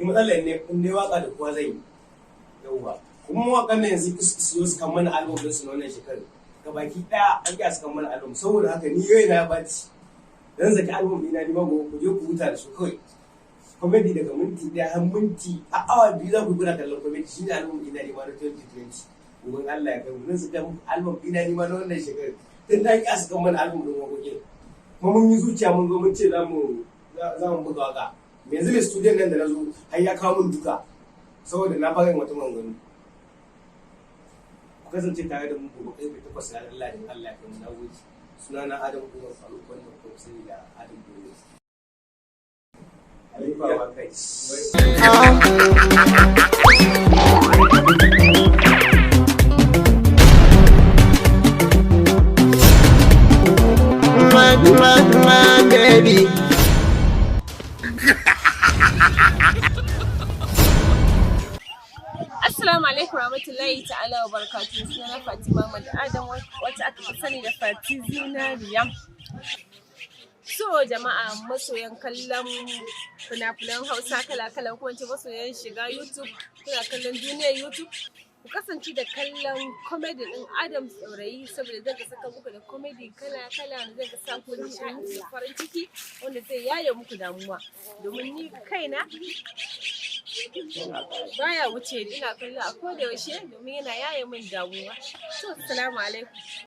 ni matsalar ne in dai waka da kowa zai yi yauwa kuma wakan nan yanzu su kan mana album din su na wannan shekarar gabaki daya an iya su kan mana album saboda haka ni yau na baci dan zaki album ɗina ni ba ku je ku huta da su kawai comedy daga minti ɗaya har minti a awa biyu za ku guna kallon comedy shi ne album ɗina ne ma na 2020 ubin Allah ya kai mu nan su kan album ɗina ne ma na wannan shekarar tun da ya su kan mana album ɗin wakokin kuma mun yi zuciya mun zo mun ce za mu buga waka yanzu mai studio nan da na zo har ya kawo min duka saboda na fara yin wata maganganu ku kasance tare da mu gobe ƙarfe 8 ranar Lahadi Allah ya kai mu na gode sunana Adam Umar Faruk wannan kuma sai da Adam Dole Alifa kai baby. Assalamu alaikum warahmatullahi ta'ala wa barakatuhu. Sunana Fatima Ahmad Adam wacce aka fi sani da Fati Zinariya. So jama'a masoyan kallon fina-finan Hausa kala-kala ko wace masoyan shiga YouTube kuna kallon duniyar YouTube ku kasance da kallon comedy din Adam Tsaurayi saboda zan ga saka muku da comedy kala-kala da zan ga sa ku nishaɗi da farin ciki wanda zai yaye muku damuwa domin ni kaina baya wuce ina kallo a koda yaushe domin yana yaye min damuwa. So assalamu alaikum.